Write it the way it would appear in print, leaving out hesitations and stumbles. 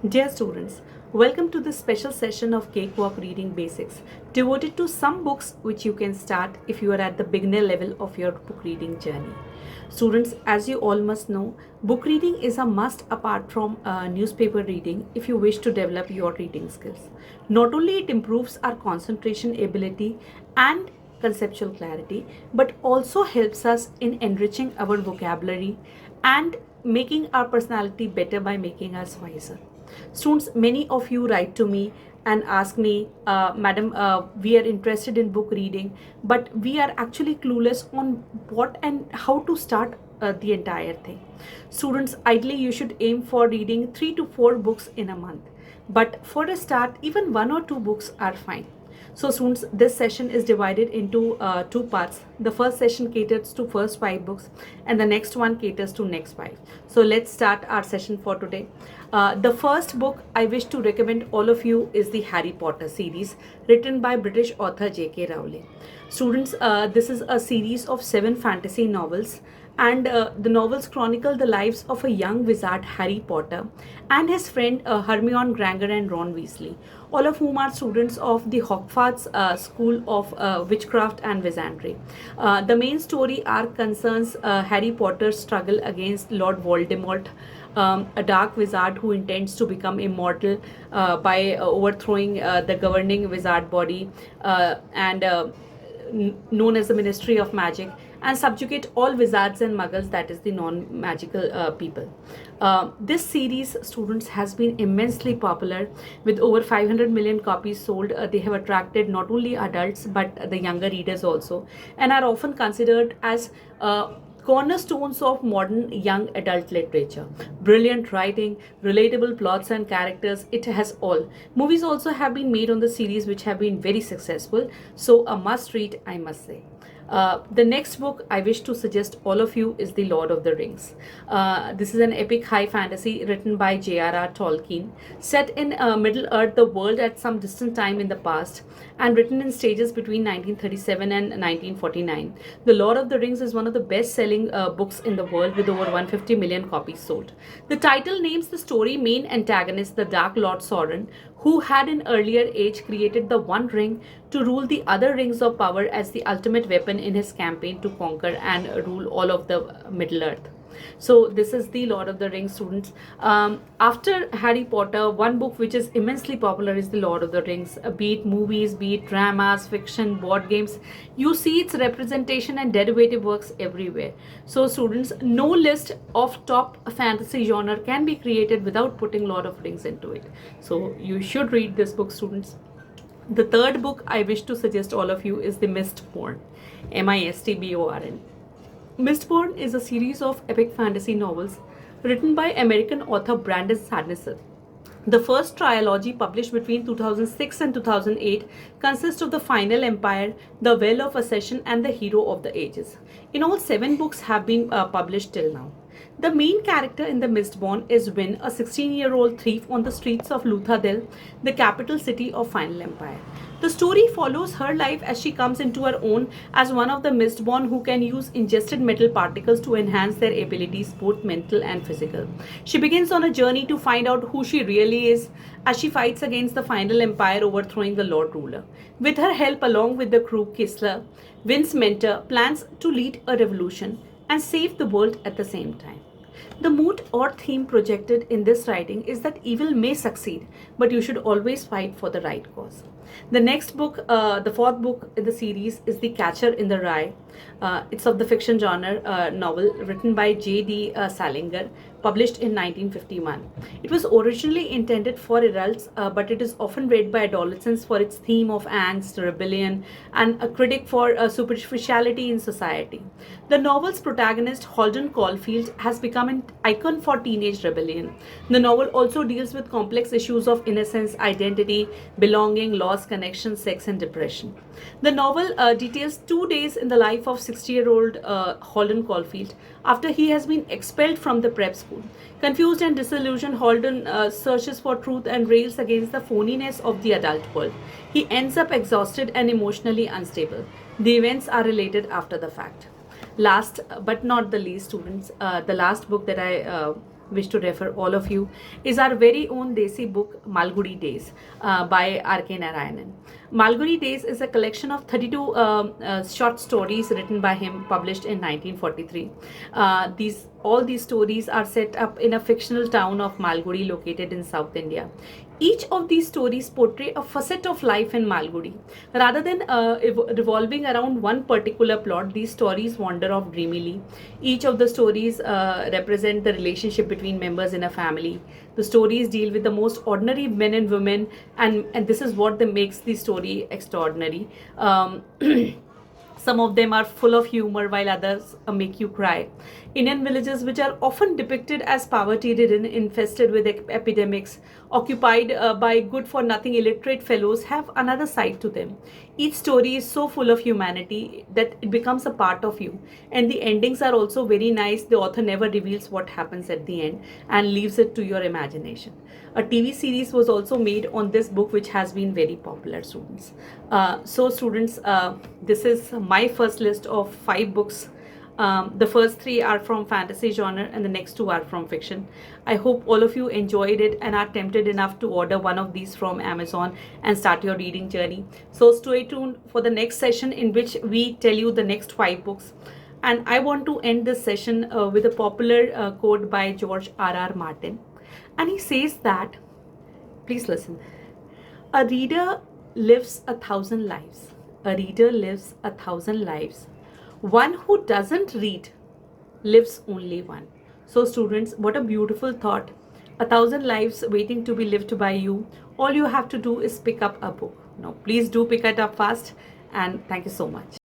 Dear students, welcome to this special session of Cakewalk Reading Basics, devoted to some books which you can start if you are at the beginner level of your book reading journey. Students, as you all must know, book reading is a must apart from newspaper reading if you wish to develop your reading skills. Not only it improves our concentration ability and conceptual clarity, but also helps us in enriching our vocabulary and making our personality better by making us wiser. Students, many of you write to me and ask me, Madam, we are interested in book reading, but we are actually clueless on what and how to start the entire thing. Students, ideally, you should aim for reading 3 to 4 books in a month. But for a start, even 1 or 2 books are fine. So students, this session is divided into 2 parts. The first session caters to first 5 books and the next one caters to next 5. So let's start our session for today. The first book I wish to recommend all of you is the Harry Potter series written by British author J.K. Rowling. Students, this is a series of 7 fantasy novels, and the novels chronicle the lives of a young wizard Harry Potter and his friend Hermione Granger and Ron Weasley, all of whom are students of the Hogwarts School of Witchcraft and Wizardry. The main story arc concerns Harry Potter's struggle against Lord Voldemort, a dark wizard who intends to become immortal by overthrowing the governing wizard body known as the Ministry of Magic, and subjugate all wizards and muggles, that is the non-magical people. This series, students, has been immensely popular with over 500 million copies sold. They have attracted not only adults but the younger readers also, and are often considered as cornerstones of modern young adult literature. Brilliant writing, relatable plots and characters, it has all. Movies also have been made on the series which have been very successful. So a must read, I must say. The next book I wish to suggest all of you is The Lord of the Rings. This is an epic high fantasy written by J.R.R. Tolkien, set in Middle Earth, the world at some distant time in the past, and written in stages between 1937 and 1949. The Lord of the Rings is one of the best-selling books in the world with over 150 million copies sold. The title names the story main antagonist, the Dark Lord Sauron, who had in earlier age created the One Ring to rule the other rings of power as the ultimate weapon in his campaign to conquer and rule all of the Middle Earth. So this is the Lord of the Rings, students. After Harry Potter, one book which is immensely popular is the Lord of the Rings. Be it movies, be it dramas, fiction, board games, you see its representation and derivative works everywhere. So students, no list of top fantasy genre can be created without putting Lord of the Rings into it. So you should read this book, students. The third book I wish to suggest all of you is The Mistborn, Mistborn. Mistborn is a series of epic fantasy novels written by American author Brandon Sanderson. The first trilogy, published between 2006 and 2008, consists of The Final Empire, The Well of Ascension, and The Hero of the Ages. In all, 7 books have been published till now. The main character in The Mistborn is Wyn, a 16-year-old thief on the streets of Luthadel, the capital city of Final Empire. The story follows her life as she comes into her own as one of the Mistborn who can use ingested metal particles to enhance their abilities, both mental and physical. She begins on a journey to find out who she really is as she fights against the Final Empire, overthrowing the Lord Ruler. With her help, along with the crew, Kisler, Wyn's mentor, plans to lead a revolution and save the world at the same time. The mood or theme projected in this writing is that evil may succeed, but you should always fight for the right cause. The next book, the fourth book in the series, is The Catcher in the Rye. It's of the fiction genre novel written by J.D. Salinger, published in 1951. It was originally intended for adults, but it is often read by adolescents for its theme of angst, rebellion, and a critic for superficiality in society. The novel's protagonist, Holden Caulfield, has become an icon for teenage rebellion. The novel also deals with complex issues of innocence, identity, belonging, loss, connection, sex, and depression. The novel details 2 days in the life of 60-year-old Holden Caulfield after he has been expelled from the prep school. Confused and disillusioned, Holden searches for truth and rails against the phoniness of the adult world. He ends up exhausted and emotionally unstable. The events are related after the fact. Last but not the least, students, the last book that I wish to refer all of you, is our very own Desi book, Malgudi Days, by R.K. Narayanan. Malgudi Days is a collection of 32 short stories written by him, published in 1943. All these stories are set up in a fictional town of Malgudi, located in South India. Each of these stories portray a facet of life in Malgudi. Rather than revolving around one particular plot, these stories wander off dreamily. Each of the stories represent the relationship between members in a family. The stories deal with the most ordinary men and women, and this is what makes the story extraordinary. Some of them are full of humor, while others make you cry. Indian villages, which are often depicted as poverty-ridden, infested with epidemics, occupied by good-for-nothing illiterate fellows, have another side to them. Each story is so full of humanity that it becomes a part of you. And the endings are also very nice. The author never reveals what happens at the end and leaves it to your imagination. A TV series was also made on this book, which has been very popular, students. Students, this is my first list of 5 books. The first 3 are from fantasy genre and the next 2 are from fiction. I hope all of you enjoyed it and are tempted enough to order one of these from Amazon and start your reading journey. So stay tuned for the next session, in which we tell you the next 5 books. And I want to end this session with a popular quote by George R.R. Martin. And he says that, please listen, a reader lives 1,000 lives. A reader lives 1,000 lives. One who doesn't read lives only one. So students, what a beautiful thought. 1,000 lives waiting to be lived by you. All you have to do is pick up a book. Now, please do pick it up fast, and thank you so much.